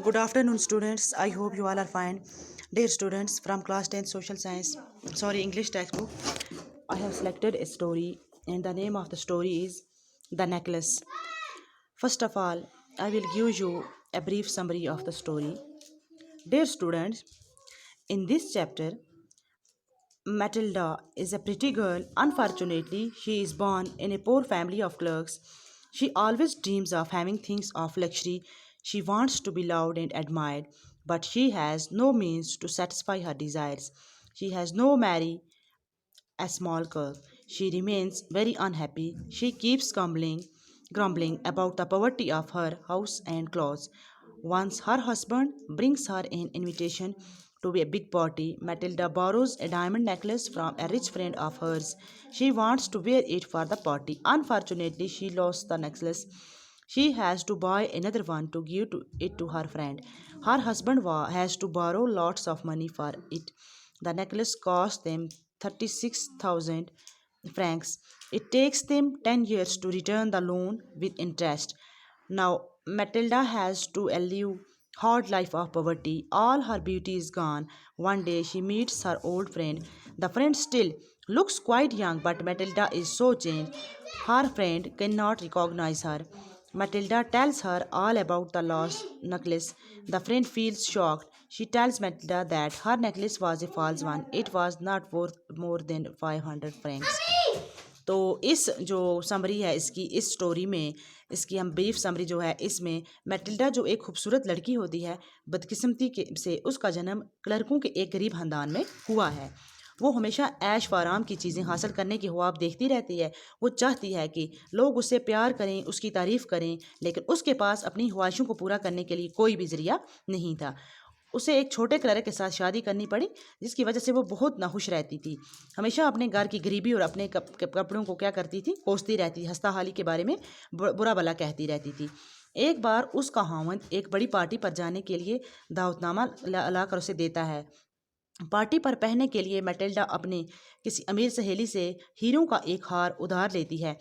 Good afternoon, students. I hope you all are fine. Dear students, from class 10 social science, English textbook, I have selected a story, and the name of the story is The Necklace. First of all, I will give you a brief summary of the story. Dear students, in this chapter, Matilda is a pretty girl. Unfortunately, she is born in a poor family of clerks. She always dreams of having things of luxury. She wants to be loved and admired, but she has no means to satisfy her desires. She has no marry a small clerk. She remains very unhappy. She keeps grumbling about the poverty of her house and clothes. Once her husband brings her an invitation to a big party, Matilda borrows a diamond necklace from a rich friend of hers. She wants to wear it for the party. Unfortunately, she lost the necklace. She has to buy another one to give it to her friend. Her husband has to borrow lots of money for it. The necklace cost them 36,000 francs. It takes them 10 years to return the loan with interest. Now, Matilda has to live hard life of poverty. All her beauty is gone. One day she meets her old friend. The friend still looks quite young, but Matilda is so changed. Her friend cannot recognize her. Matilda tells her all about the lost necklace. The friend feels shocked. She tells Matilda that her necklace was a false one. It was not worth more than 500 francs. तो इस जो summary है इसकी इस story में इसकी हम brief summary जो है इसमें मैटिल्डा जो एक खूबसूरत लड़की होती है बदकिस्मती के से उसका जन्म क्लर्कों के एक गरीब खानदान में हुआ है। वो हमेशा ऐश व आराम की चीज़ें हासिल करने की ख्वाब देखती रहती है। वो चाहती है कि लोग उससे प्यार करें, उसकी तारीफ़ करें, लेकिन उसके पास अपनी ख्वाहिशों को पूरा करने के लिए कोई भी ज़रिया नहीं था। उसे एक छोटे क्लर्क के साथ शादी करनी पड़ी, जिसकी वजह से वो बहुत नाखुश रहती थी। हमेशा अपने घर की गरीबी और अपने कपड़ों को क्या करती थी, कोसती रहती, हंसता हाली के बारे में बुरा भला कहती रहती थी। एक बार उसका खावंद एक बड़ी पार्टी पर जाने के लिए दावतनामा लाकर उसे देता है। पार्टी पर पहनने के लिए मैटिल्डा अपने किसी अमीर सहेली से हीरों का एक हार उधार लेती है।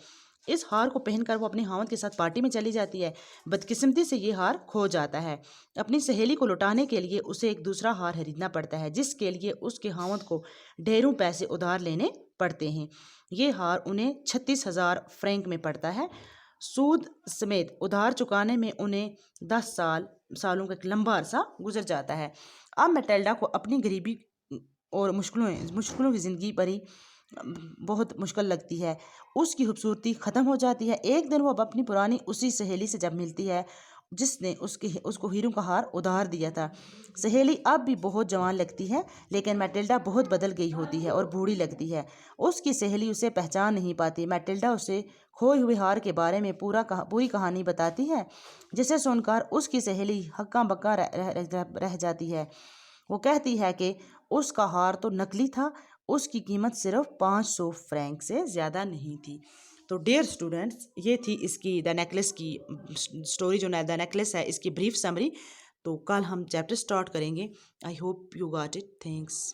इस हार को पहनकर वो अपने खावंद के साथ पार्टी में चली जाती है। बदकिस्मती से ये हार खो जाता है। अपनी सहेली को लौटाने के लिए उसे एक दूसरा हार खरीदना पड़ता है, जिसके लिए उसके खावंद को ढेरों पैसे उधार लेने पड़ते हैं। ये हार उन्हें 36,000 फ्रैंक में पड़ता है। सूद समेत उधार चुकाने में उन्हें 10 सालों का एक लंबा अरसा गुजर जाता है। अब मैटिल्डा को अपनी गरीबी और मुश्किलों की ज़िंदगी बड़ी बहुत मुश्किल लगती है। उसकी खूबसूरती ख़त्म हो जाती है। एक दिन वो अब अपनी पुरानी उसी सहेली से जब मिलती है जिसने उसको हीरों का हार उधार दिया था। सहेली अब भी बहुत जवान लगती है, लेकिन मैटिल्डा बहुत बदल गई होती है और बूढ़ी लगती है। उसकी सहेली उसे पहचान नहीं पाती। मैटिल्डा उसे खोए हुए हार के बारे में पूरी कहानी बताती है, जिसे सुनकर उसकी सहेली हक्का बक्का रह जाती है। वो कहती है कि उसका हार तो नकली था, उसकी कीमत सिर्फ 500 फ्रैंक से ज़्यादा नहीं थी। तो डियर स्टूडेंट्स, ये थी इसकी द नेकलेस की स्टोरी, जो द नेकलेस है इसकी ब्रीफ समरी। तो कल हम चैप्टर स्टार्ट करेंगे। I hope you got it. Thanks.